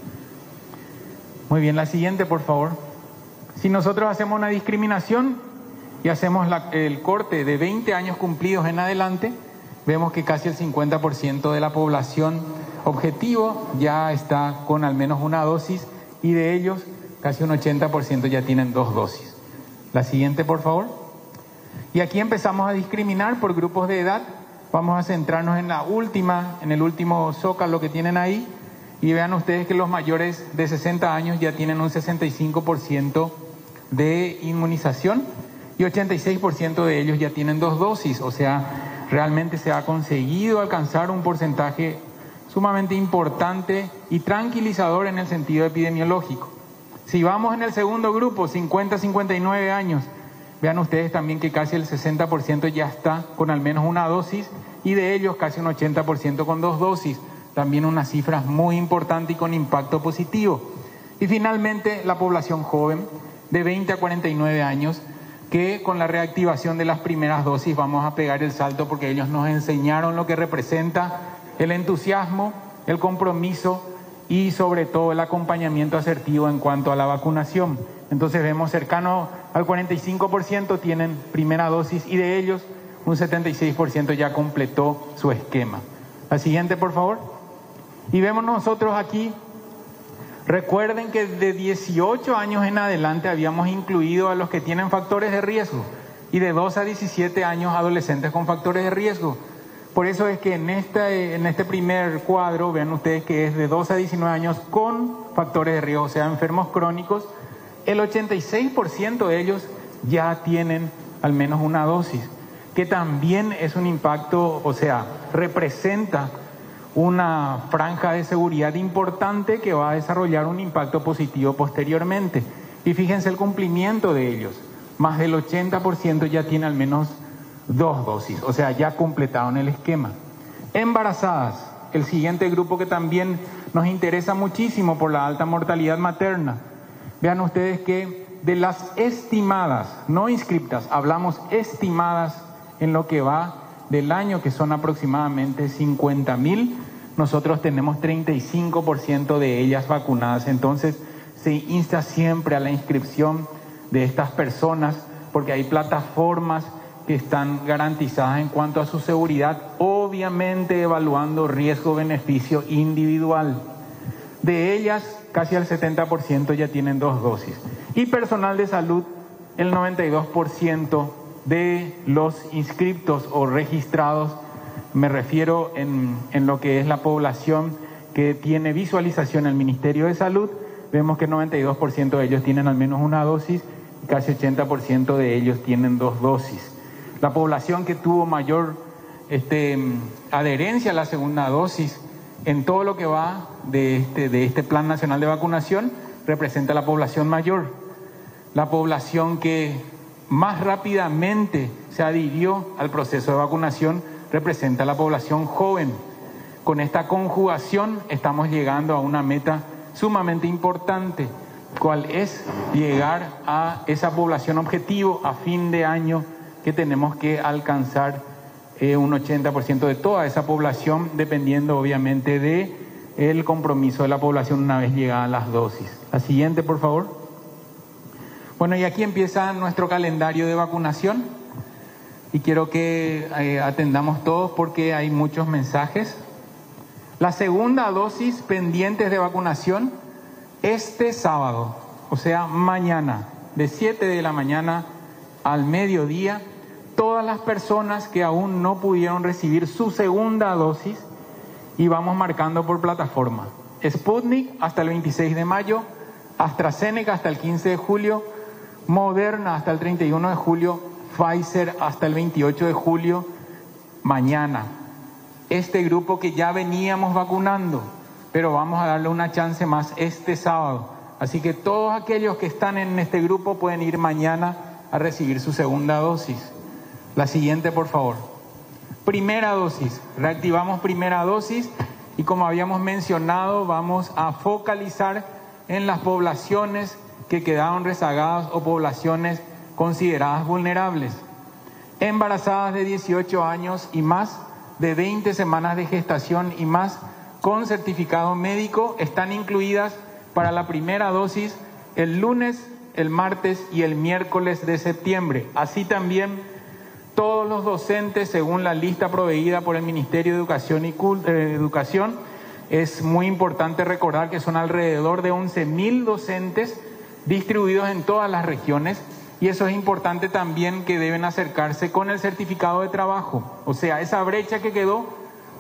Muy bien, la siguiente, por favor. Si nosotros hacemos una discriminación y hacemos el corte de 20 años cumplidos en adelante, vemos que casi el 50% de la población objetivo ya está con al menos una dosis, y de ellos casi un 80% ya tienen 2 dosis. La siguiente, por favor. Y aquí empezamos a discriminar por grupos de edad. Vamos a centrarnos en el último zócalo que tienen ahí, y vean ustedes que los mayores de 60 años ya tienen un 65% de inmunización y 86% de ellos ya tienen 2 dosis. O sea, realmente se ha conseguido alcanzar un porcentaje sumamente importante y tranquilizador en el sentido epidemiológico. Si vamos en el segundo grupo, 50-59 años, vean ustedes también que casi el 60% ya está con al menos una dosis, y de ellos casi un 80% con 2 dosis. También unas cifras muy importantes y con impacto positivo. Y finalmente la población joven de 20 a 49 años, que con la reactivación de las primeras dosis vamos a pegar el salto, porque ellos nos enseñaron lo que representa el entusiasmo, el compromiso y sobre todo el acompañamiento asertivo en cuanto a la vacunación. Entonces vemos cercano al 45% tienen primera dosis, y de ellos un 76% ya completó su esquema. La siguiente, por favor. Y vemos nosotros aquí, recuerden que de 18 años en adelante habíamos incluido a los que tienen factores de riesgo, y de 12 a 17 años adolescentes con factores de riesgo. Por eso es que en este primer cuadro, vean ustedes que es de 12 a 19 años con factores de riesgo, o sea, enfermos crónicos, el 86% de ellos ya tienen al menos una dosis, que también es un impacto, o sea, representa una franja de seguridad importante que va a desarrollar un impacto positivo posteriormente. Y fíjense el cumplimiento de ellos, más del 80% ya tiene al menos 2 dosis, o sea, ya completaron el esquema. Embarazadas, el siguiente grupo que también nos interesa muchísimo por la alta mortalidad materna. Vean ustedes que de las estimadas, no inscriptas, hablamos estimadas en lo que va del año, que son aproximadamente 50.000, nosotros tenemos 35% de ellas vacunadas. Entonces se insta siempre a la inscripción de estas personas, porque hay plataformas que están garantizadas en cuanto a su seguridad, obviamente evaluando riesgo-beneficio individual. De ellas, casi el 70% ya tienen 2 dosis. Y personal de salud, el 92% de los inscriptos o registrados, me refiero en lo que es la población que tiene visualización en el Ministerio de Salud, vemos que el 92% de ellos tienen al menos una dosis y casi 80% de ellos tienen 2 dosis. La población que tuvo mayor adherencia a la segunda dosis en todo lo que va de este Plan Nacional de Vacunación representa la población mayor. La población que más rápidamente se adhirió al proceso de vacunación representa la población joven. Con esta conjugación estamos llegando a una meta sumamente importante, cual es llegar a esa población objetivo a fin de año, que tenemos que alcanzar un 80% de toda esa población, dependiendo obviamente de el compromiso de la población una vez llegadas las dosis. La siguiente, por favor. Bueno, y aquí empieza nuestro calendario de vacunación, y quiero que atendamos todos porque hay muchos mensajes. La segunda dosis pendientes de vacunación este sábado, o sea, mañana, de 7 de la mañana al mediodía, todas las personas que aún no pudieron recibir su segunda dosis, y vamos marcando por plataforma. Sputnik hasta el 26 de mayo, AstraZeneca hasta el 15 de julio, Moderna hasta el 31 de julio, Pfizer hasta el 28 de julio, mañana. Este grupo que ya veníamos vacunando, pero vamos a darle una chance más este sábado. Así que todos aquellos que están en este grupo pueden ir mañana a recibir su segunda dosis. La siguiente, por favor. Primera dosis. Reactivamos primera dosis y, como habíamos mencionado, vamos a focalizar en las poblaciones que quedaron rezagadas o poblaciones consideradas vulnerables. Embarazadas de 18 años y más, de 20 semanas de gestación y más, con certificado médico, están incluidas para la primera dosis el lunes, el martes y el miércoles de septiembre. Así también todos los docentes, según la lista proveída por el Ministerio de Educación. Es muy importante recordar que son alrededor de 11.000 docentes distribuidos en todas las regiones, y eso es importante también, que deben acercarse con el certificado de trabajo. O sea, esa brecha que quedó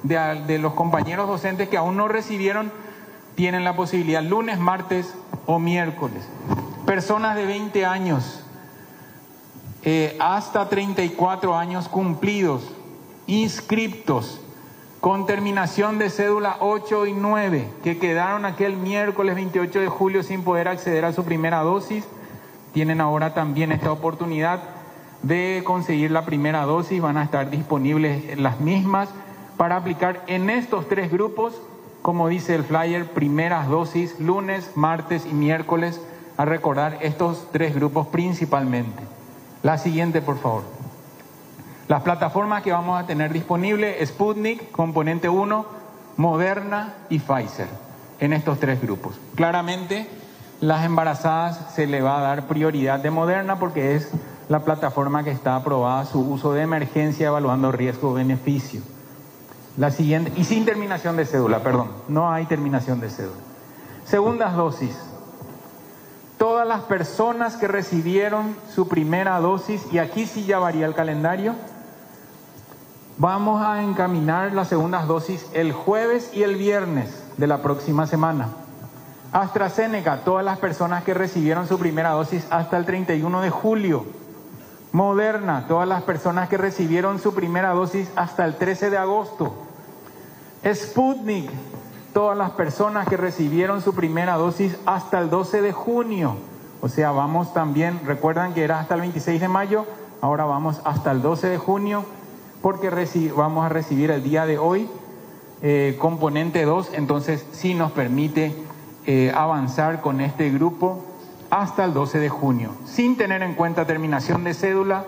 de los compañeros docentes que aún no recibieron, tienen la posibilidad lunes, martes o miércoles. Personas de 20 años hasta 34 años cumplidos, inscriptos, con terminación de cédula 8 y 9, que quedaron aquel miércoles 28 de julio sin poder acceder a su primera dosis, tienen ahora también esta oportunidad de conseguir la primera dosis. Van a estar disponibles las mismas para aplicar en estos tres grupos, como dice el flyer, primeras dosis lunes, martes y miércoles, a recordar estos tres grupos principalmente. La siguiente, por favor. Las plataformas que vamos a tener disponibles: Sputnik, componente 1, Moderna y Pfizer, en estos tres grupos. Claramente, las embarazadas se le va a dar prioridad de Moderna porque es la plataforma que está aprobada su uso de emergencia, evaluando riesgo-beneficio. La siguiente, y sin terminación de cédula, perdón, no hay terminación de cédula. Segundas dosis. Todas las personas que recibieron su primera dosis, y aquí sí ya varía el calendario, vamos a encaminar las segundas dosis el jueves y el viernes de la próxima semana. AstraZeneca, todas las personas que recibieron su primera dosis hasta el 31 de julio. Moderna, todas las personas que recibieron su primera dosis hasta el 13 de agosto. Sputnik, todas las personas que recibieron su primera dosis hasta el 12 de junio. O sea, vamos también, recuerdan que era hasta el 26 de mayo, ahora vamos hasta el 12 de junio, porque vamos a recibir el día de hoy componente 2, entonces sí nos permite avanzar con este grupo hasta el 12 de junio, sin tener en cuenta terminación de cédula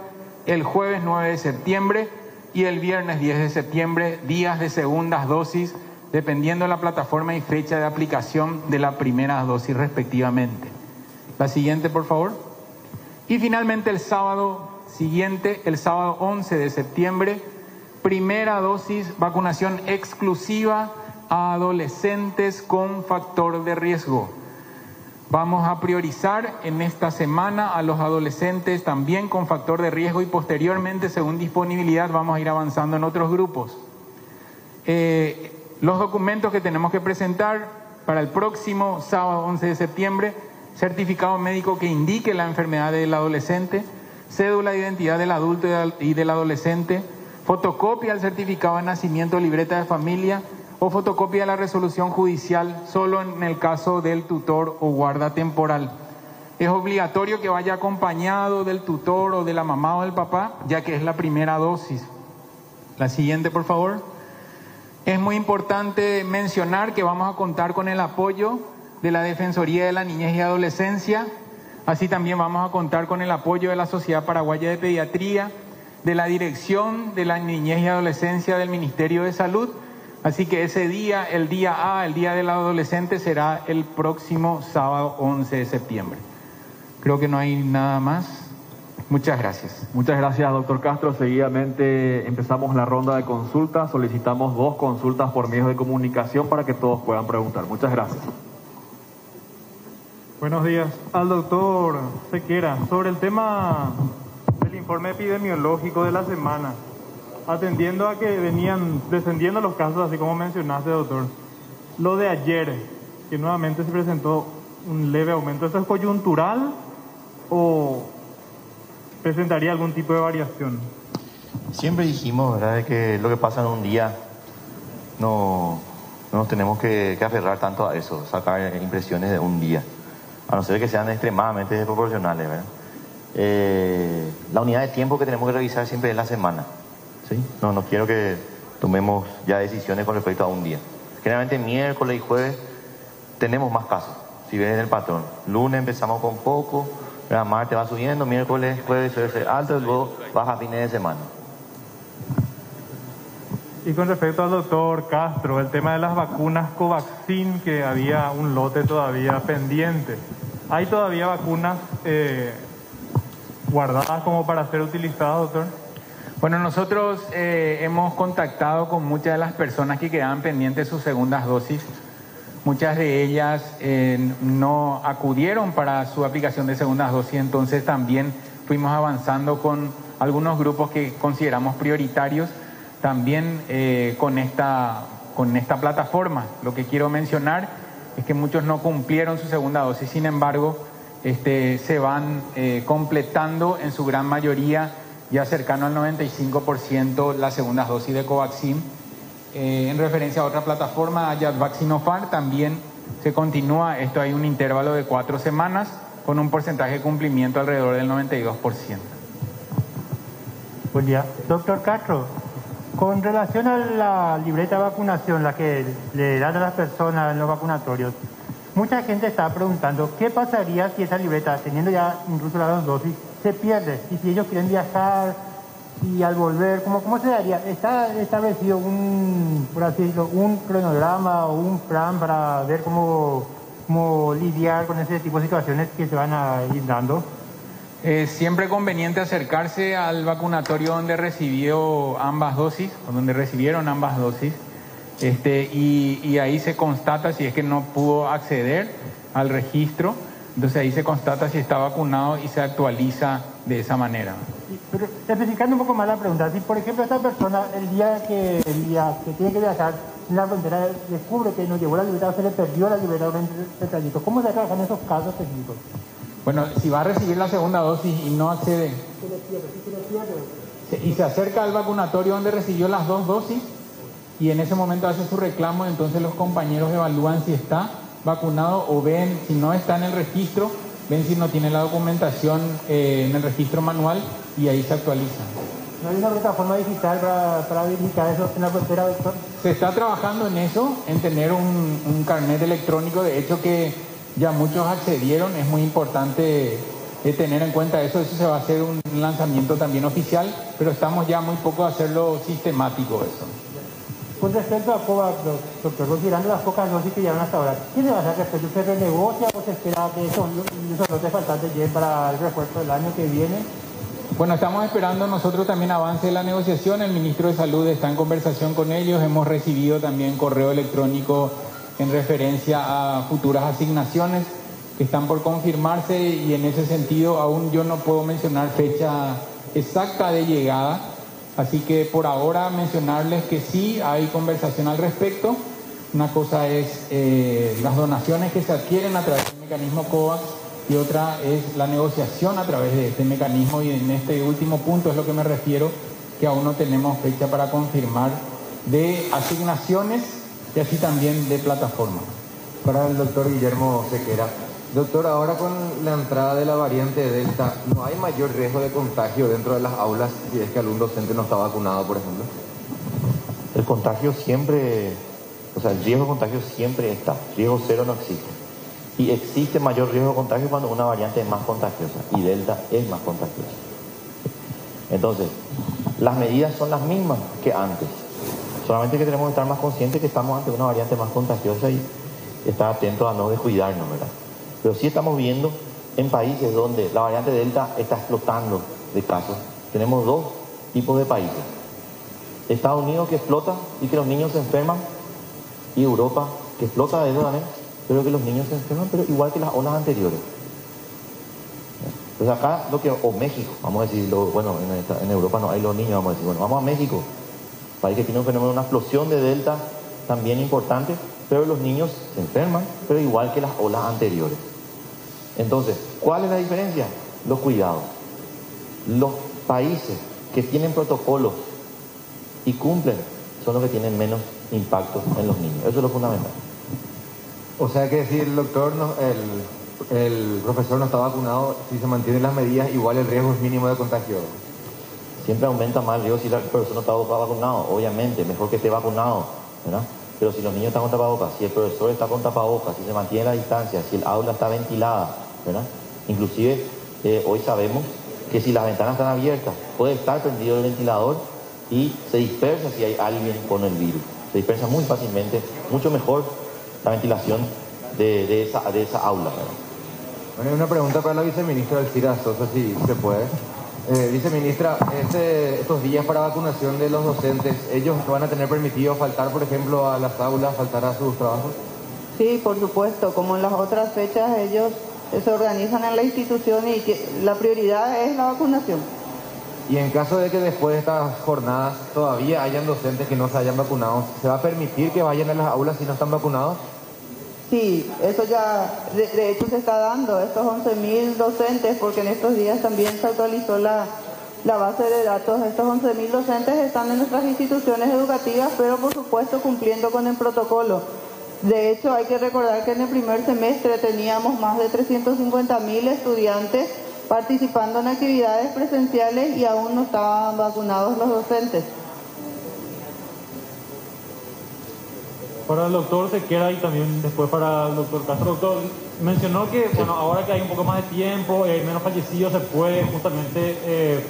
el jueves 9 de septiembre y el viernes 10 de septiembre, días de segundas dosis, dependiendo de la plataforma y fecha de aplicación de la primera dosis respectivamente. La siguiente, por favor. Y finalmente el sábado siguiente, el sábado 11 de septiembre, primera dosis, vacunación exclusiva a adolescentes con factor de riesgo. Vamos a priorizar en esta semana a los adolescentes también con factor de riesgo, y posteriormente, según disponibilidad, vamos a ir avanzando en otros grupos. Los documentos que tenemos que presentar para el próximo sábado 11 de septiembre: certificado médico que indique la enfermedad del adolescente, cédula de identidad del adulto y del adolescente, fotocopia del certificado de nacimiento, libreta de familia o fotocopia de la resolución judicial, solo en el caso del tutor o guarda temporal. Es obligatorio que vaya acompañado del tutor o de la mamá o del papá, ya que es la primera dosis. La siguiente, por favor. Es muy importante mencionar que vamos a contar con el apoyo de la Defensoría de la Niñez y Adolescencia. Así también vamos a contar con el apoyo de la Sociedad Paraguaya de Pediatría, de la Dirección de la Niñez y Adolescencia del Ministerio de Salud. Así que ese día, el día A, el Día del Adolescente, será el próximo sábado 11 de septiembre. Creo que no hay nada más. Muchas gracias. Muchas gracias, doctor Castro. Seguidamente empezamos la ronda de consultas. Solicitamos 2 consultas por medios de comunicación para que todos puedan preguntar. Muchas gracias. Buenos días. Al doctor Sequera, sobre el tema del informe epidemiológico de la semana, atendiendo a que venían descendiendo los casos, así como mencionaste, doctor, lo de ayer, que nuevamente se presentó un leve aumento, ¿eso es coyuntural o presentaría algún tipo de variación? Siempre dijimos, ¿verdad?, de que lo que pasa en un día no nos tenemos que aferrar tanto a eso, sacar impresiones de un día, a no ser que sean extremadamente desproporcionales, ¿verdad? La unidad de tiempo que tenemos que revisar siempre es la semana, ¿sí? No quiero que tomemos ya decisiones con respecto a un día. Generalmente miércoles y jueves tenemos más casos, si ven el patrón. Lunes empezamos con poco, ¿verdad? Martes va subiendo, miércoles, jueves suele ser alto, y luego baja a fines de semana. Y con respecto al doctor Castro, el tema de las vacunas Covaxin, que había un lote todavía pendiente. ¿Hay todavía vacunas guardadas como para ser utilizadas, doctor? Bueno, nosotros hemos contactado con muchas de las personas que quedaban pendientes sus segundas dosis. Muchas de ellas no acudieron para su aplicación de segundas dosis, entonces también fuimos avanzando con algunos grupos que consideramos prioritarios. También con esta plataforma, lo que quiero mencionar es que muchos no cumplieron su segunda dosis, sin embargo, se van completando en su gran mayoría, ya cercano al 95% las segundas dosis de Covaxin. En referencia a otra plataforma, Ayat Sinopharm, también se continúa, esto hay un intervalo de 4 semanas con un porcentaje de cumplimiento alrededor del 92%. Buen día. Doctor Castro, con relación a la libreta de vacunación, la que le dan a las personas en los vacunatorios, mucha gente está preguntando qué pasaría si esa libreta, teniendo ya incluso las 2 dosis, se pierde. Y si ellos quieren viajar y al volver, ¿cómo se daría? ¿Está establecido por así decirlo, un cronograma o un plan para ver cómo lidiar con ese tipo de situaciones que se van a ir dando? Siempre conveniente acercarse al vacunatorio donde recibió ambas dosis, o donde recibieron ambas dosis, y ahí se constata si es que no pudo acceder al registro, entonces ahí se constata si está vacunado y se actualiza de esa manera. Pero especificando un poco más la pregunta, si por ejemplo esta persona el día que tiene que viajar en la frontera descubre que no llevó la libreta o se le perdió la libreta durante el trayecto, ¿cómo se trabajan esos casos técnicos? Bueno, si va a recibir la segunda dosis y no accede, y se acerca al vacunatorio donde recibió las 2 dosis y en ese momento hace su reclamo, entonces los compañeros evalúan si está vacunado o ven si no está en el registro, ven si no tiene la documentación en el registro manual y ahí se actualiza. ¿No hay una plataforma digital para verificar eso en la frontera, doctor? Se está trabajando en eso, en tener un carnet electrónico, de hecho que ya muchos accedieron, es muy importante tener en cuenta eso se va a hacer un lanzamiento también oficial, pero estamos ya muy poco a hacerlo sistemático eso. Con respecto a COVAX, doctor, considerando las pocas dosis que llevan hasta ahora, ¿qué se va a hacer respecto? ¿Se renegocia o se espera que esos lotes faltantes lleguen para el refuerzo del año que viene? Bueno, estamos esperando nosotros también avance la negociación, el ministro de Salud está en conversación con ellos, hemos recibido también correo electrónico en referencia a futuras asignaciones que están por confirmarse y en ese sentido aún yo no puedo mencionar fecha exacta de llegada, así que por ahora mencionarles que sí hay conversación al respecto. Una cosa es las donaciones que se adquieren a través del mecanismo COVAX y otra es la negociación a través de este mecanismo, y en este último punto es lo que me refiero, que aún no tenemos fecha para confirmar de asignaciones y así también de plataforma. Para el doctor Guillermo Sequera. Doctor, ahora con la entrada de la variante Delta, ¿no hay mayor riesgo de contagio dentro de las aulas si es que algún docente no está vacunado, por ejemplo? El contagio siempre, el riesgo de contagio siempre está, riesgo cero no existe. Y existe mayor riesgo de contagio cuando una variante es más contagiosa, y Delta es más contagiosa. Entonces, las medidas son las mismas que antes. Solamente que tenemos que estar más conscientes que estamos ante una variante más contagiosa y estar atentos a no descuidarnos, ¿verdad? Pero sí estamos viendo en países donde la variante Delta está explotando de casos. Tenemos 2 tipos de países. Estados Unidos, que explota y que los niños se enferman, y Europa, que explota de eso también, pero que los niños se enferman, pero igual que las olas anteriores. Entonces acá, o México, vamos a decirlo, bueno, en Europa no hay los niños, vamos a decir, bueno, vamos a México, país que tiene un fenómeno, una explosión de delta también importante, pero los niños se enferman, pero igual que las olas anteriores. Entonces, ¿cuál es la diferencia? Los cuidados. Los países que tienen protocolos y cumplen son los que tienen menos impacto en los niños. Eso es lo fundamental. O sea que si el doctor, el profesor no está vacunado, si se mantienen las medidas, igual el riesgo es mínimo de contagio. Siempre aumenta más el riesgo si la persona está vacunado, obviamente, mejor que esté vacunado, ¿verdad? Pero si los niños están con tapabocas, si el profesor está con tapabocas, si se mantiene la distancia, si el aula está ventilada, ¿verdad? Inclusive hoy sabemos que si las ventanas están abiertas, puede estar prendido el ventilador y se dispersa si hay alguien con el virus. Se dispersa muy fácilmente, mucho mejor la ventilación de esa aula, ¿verdad? Bueno, una pregunta para la viceministra Alcira Sosa, si se puede. Viceministra, estos días para vacunación de los docentes, ¿ellos van a tener permitido faltar, por ejemplo, a las aulas, faltar a sus trabajos? Sí, por supuesto, como en las otras fechas ellos se organizan en la institución y que la prioridad es la vacunación. Y en caso de que después de estas jornadas todavía hayan docentes que no se hayan vacunado, ¿se va a permitir que vayan a las aulas si no están vacunados? Sí, eso ya de hecho se está dando, estos 11.000 docentes, porque en estos días también se actualizó la base de datos. Estos 11.000 docentes están en nuestras instituciones educativas, pero por supuesto cumpliendo con el protocolo. De hecho, hay que recordar que en el primer semestre teníamos más de 350.000 estudiantes participando en actividades presenciales y aún no estaban vacunados los docentes. Para el doctor Sequera y también después para el doctor Castro. Doctor, mencionó que bueno, ahora que hay un poco más de tiempo y hay menos fallecidos, se puede justamente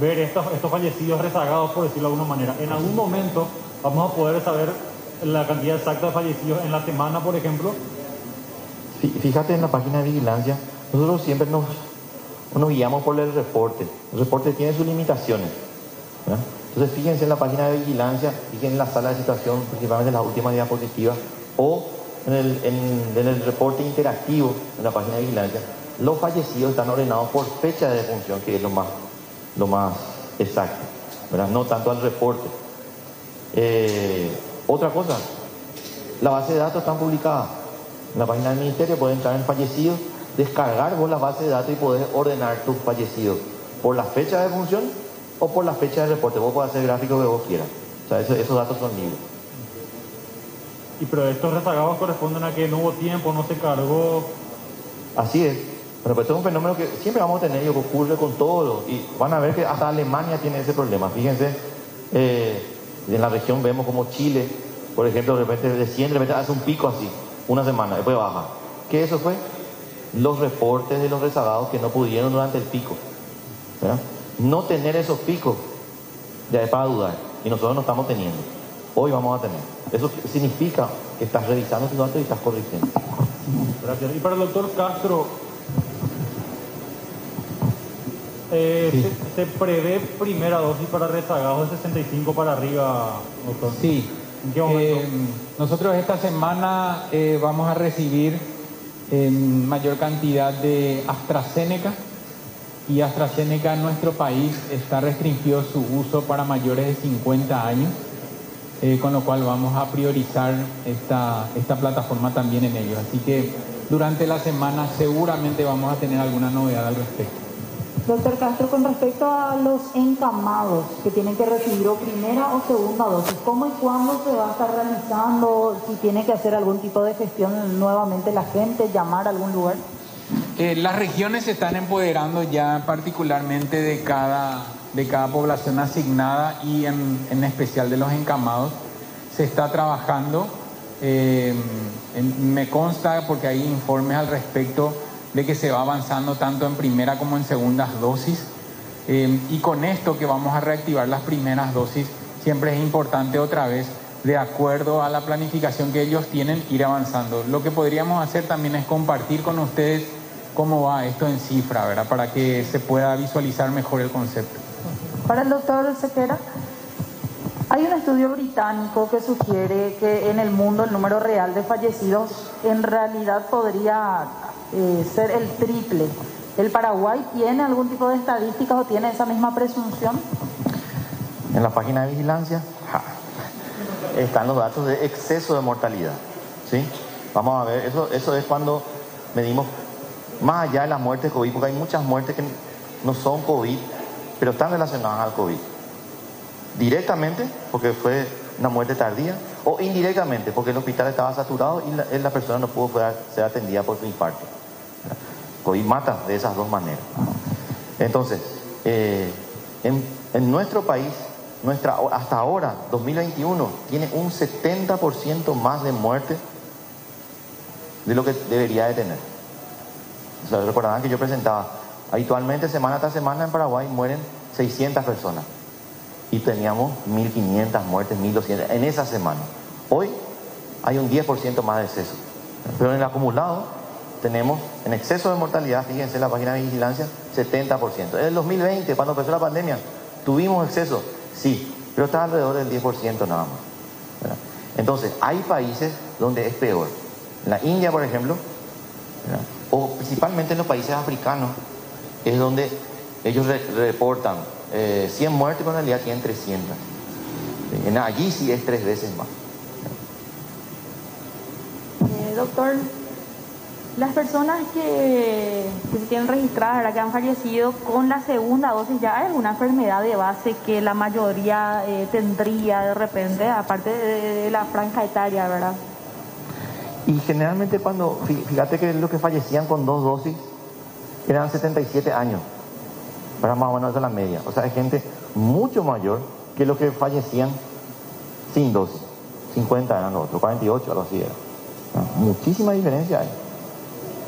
ver estos fallecidos rezagados, por decirlo de alguna manera. En algún momento vamos a poder saber la cantidad exacta de fallecidos en la semana, por ejemplo. Fíjate en la página de vigilancia, nosotros siempre nos guiamos por el reporte. El reporte tiene sus limitaciones, ¿verdad? Entonces fíjense en la página de vigilancia, fíjense en la sala de situación, principalmente en las últimas diapositivas, o en el reporte interactivo en la página de vigilancia. Los fallecidos están ordenados por fecha de defunción, que es lo más exacto, ¿verdad? No tanto al reporte. Otra cosa, la base de datos está publicada en la página del ministerio, pueden entrar en fallecidos, descargar vos la base de datos y podés ordenar tus fallecidos por la fecha de defunción o por la fecha de reporte. Vos podés hacer gráficos que vos quieras. O sea, esos datos son libres. Y pero estos rezagados corresponden a que no hubo tiempo, no se cargó. Así es. Pero pues, esto es un fenómeno que siempre vamos a tener y que ocurre con todos. Y van a ver que hasta Alemania tiene ese problema. Fíjense, en la región vemos como Chile, por ejemplo, de repente hace un pico así, una semana, después baja. ¿Qué eso fue? Los reportes de los rezagados que no pudieron durante el pico, ¿verdad? No tener esos picos ya es para dudar, y nosotros no estamos teniendo. Hoy vamos a tener. Eso significa que estás revisando tus datos y estás corrigiendo. Gracias. Y para el doctor Castro, ¿se prevé primera dosis para rezagados de 65 para arriba, doctor? Sí. ¿En qué momento? Nosotros esta semana vamos a recibir mayor cantidad de AstraZeneca, y AstraZeneca en nuestro país está restringido su uso para mayores de 50 años, con lo cual vamos a priorizar esta plataforma también en ellos. Así que durante la semana seguramente vamos a tener alguna novedad al respecto. Doctor Castro, con respecto a los encamados que tienen que recibir o primera o segunda dosis, ¿cómo y cuándo se va a estar realizando? Si tiene que hacer algún tipo de gestión nuevamente la gente, llamar a algún lugar. Las regiones se están empoderando ya particularmente de cada población asignada y en especial de los encamados. Se está trabajando, me consta porque hay informes al respecto de que se va avanzando tanto en primera como en segundas dosis, y con esto que vamos a reactivar las primeras dosis, siempre es importante otra vez, de acuerdo a la planificación que ellos tienen, ir avanzando. Lo que podríamos hacer también es compartir con ustedes cómo va esto en cifra, ¿verdad? Para que se pueda visualizar mejor el concepto. Para el doctor Sequera, Hay un estudio británico que sugiere que en el mundo el número real de fallecidos en realidad podría ser el triple. ¿El Paraguay tiene algún tipo de estadísticas o tiene esa misma presunción? En la página de vigilancia están los datos de exceso de mortalidad, ¿sí? Vamos a ver, eso es cuando medimos más allá de las muertes de COVID, porque hay muchas muertes que no son COVID, pero están relacionadas al COVID. Directamente, porque fue una muerte tardía, o indirectamente, porque el hospital estaba saturado y la persona no pudo ser atendida por su infarto. COVID mata de esas dos maneras. Entonces, en nuestro país, hasta ahora, 2021, tiene un 70% más de muertes de lo que debería de tener. O sea, recordarán que yo presentaba, habitualmente semana tras semana en Paraguay mueren 600 personas. Y teníamos 1.500 muertes, 1.200 en esa semana. Hoy hay un 10% más de exceso. Pero en el acumulado tenemos en exceso de mortalidad, fíjense en la página de vigilancia, 70%. En el 2020, cuando empezó la pandemia, tuvimos exceso, sí, pero está alrededor del 10% nada más, ¿verdad? Entonces, hay países donde es peor. En la India, por ejemplo, ¿verdad? O principalmente en los países africanos, es donde ellos reportan 100 muertes, pero en realidad tienen 300. Allí sí es 3 veces más. Doctor, las personas que se tienen registradas, ¿verdad?, que han fallecido con la segunda dosis, ¿ya hay alguna enfermedad de base que la mayoría tendría de repente, aparte de la franja etaria, ¿verdad? Y generalmente fíjate que los que fallecían con 2 dosis eran 77 años. Para más o menos esa es la media. O sea, hay gente mucho mayor que los que fallecían sin dosis. 50 eran los otros, 48, algo así era. Muchísima diferencia hay.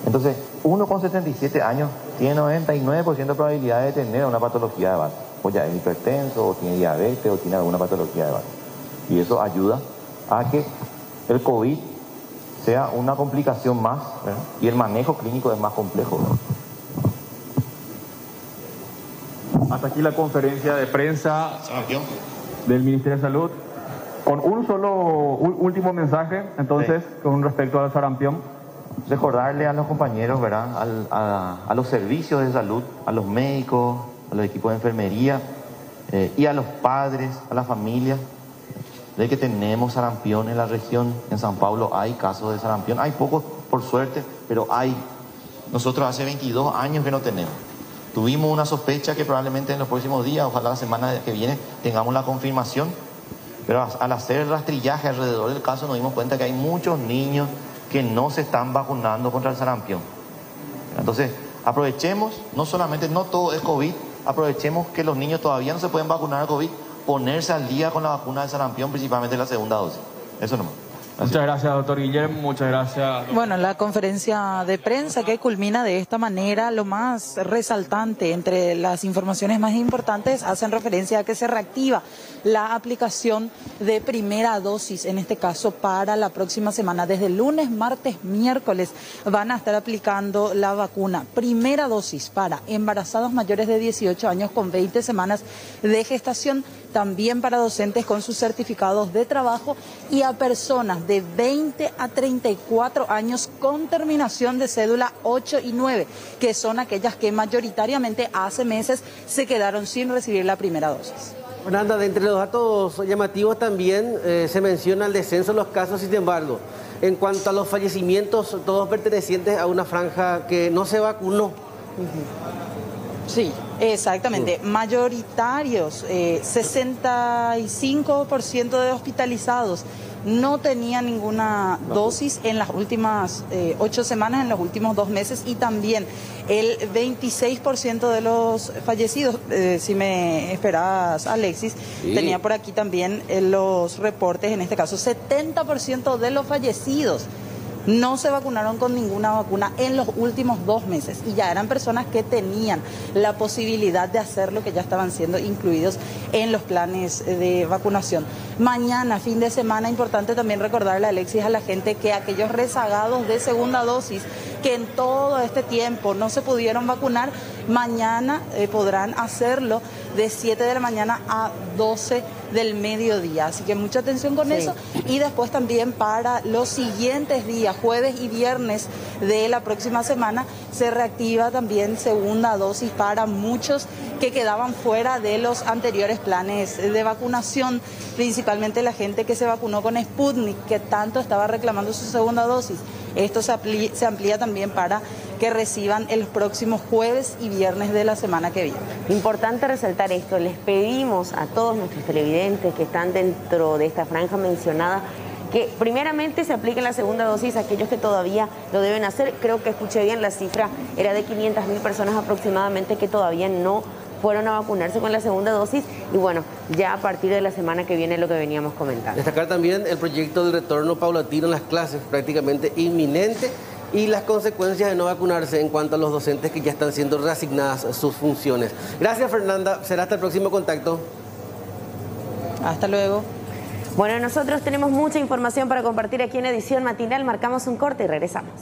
Entonces, uno con 77 años tiene 99% de probabilidad de tener una patología de base. O ya es hipertenso, o tiene diabetes, o tiene alguna patología de base. Y eso ayuda a que el COVID sea una complicación más, ¿verdad? Y el manejo clínico es más complejo, ¿verdad? Hasta aquí la conferencia de prensa del Ministerio de Salud. Con un solo último mensaje, entonces, con respecto al sarampión. Recordarle a los compañeros, ¿verdad? A los servicios de salud, a los médicos, a los equipos de enfermería y a los padres, a las familias, de que tenemos sarampión en la región. En San Pablo hay casos de sarampión. Hay pocos, por suerte, pero hay. Nosotros hace 22 años que no tenemos. Tuvimos una sospecha que probablemente en los próximos días, ojalá la semana que viene, tengamos la confirmación. Pero al hacer el rastrillaje alrededor del caso nos dimos cuenta que hay muchos niños que no se están vacunando contra el sarampión. Entonces, aprovechemos, no todo es COVID, aprovechemos que los niños todavía no se pueden vacunar al COVID, ponerse al día con la vacuna del sarampión, principalmente la segunda dosis. Eso nomás. Muchas gracias, doctor Guillermo. Muchas gracias. Bueno, la conferencia de prensa que culmina de esta manera, lo más resaltante entre las informaciones más importantes hacen referencia a que se reactiva la aplicación de primera dosis, en este caso para la próxima semana. Desde el lunes, martes, miércoles van a estar aplicando la vacuna. Primera dosis para embarazados mayores de 18 años con 20 semanas de gestación, también para docentes con sus certificados de trabajo y a personas de 20 a 34 años con terminación de cédula 8 y 9, que son aquellas que mayoritariamente hace meses se quedaron sin recibir la primera dosis. Fernanda, de entre los datos llamativos también se menciona el descenso de los casos, sin embargo, en cuanto a los fallecimientos, todos pertenecientes a una franja que no se vacunó. Sí, exactamente. Mayoritarios, 65% de hospitalizados no tenían ninguna dosis en las últimas 8 semanas, en los últimos 2 meses, y también el 26% de los fallecidos, si me esperas, Alexis, sí. Tenía por aquí también los reportes, en este caso 70% de los fallecidos no se vacunaron con ninguna vacuna en los últimos 2 meses y ya eran personas que tenían la posibilidad de hacerlo, que ya estaban siendo incluidos en los planes de vacunación. Mañana, fin de semana, importante también recordarle, Alexis, a la gente que aquellos rezagados de segunda dosis que en todo este tiempo no se pudieron vacunar, mañana podrán hacerlo de 7 de la mañana a 12 del mediodía. Así que mucha atención con eso. Y después también para los siguientes días, jueves y viernes de la próxima semana, se reactiva también segunda dosis para muchos que quedaban fuera de los anteriores planes de vacunación, principalmente la gente que se vacunó con Sputnik, que tanto estaba reclamando su segunda dosis. Esto se amplía también para que reciban el próximo jueves y viernes de la semana que viene. Importante resaltar esto, les pedimos a todos nuestros televidentes que están dentro de esta franja mencionada que primeramente se aplique la segunda dosis a aquellos que todavía lo deben hacer. Creo que escuché bien la cifra, era de 500.000 personas aproximadamente que todavía no fueron a vacunarse con la segunda dosis y bueno, ya a partir de la semana que viene lo que veníamos comentando. Destacar también el proyecto del retorno paulatino en las clases, prácticamente inminente, y las consecuencias de no vacunarse en cuanto a los docentes que ya están siendo reasignadas sus funciones. Gracias, Fernanda. Será hasta el próximo contacto. Hasta luego. Bueno, nosotros tenemos mucha información para compartir aquí en Edición Matinal. Marcamos un corte y regresamos.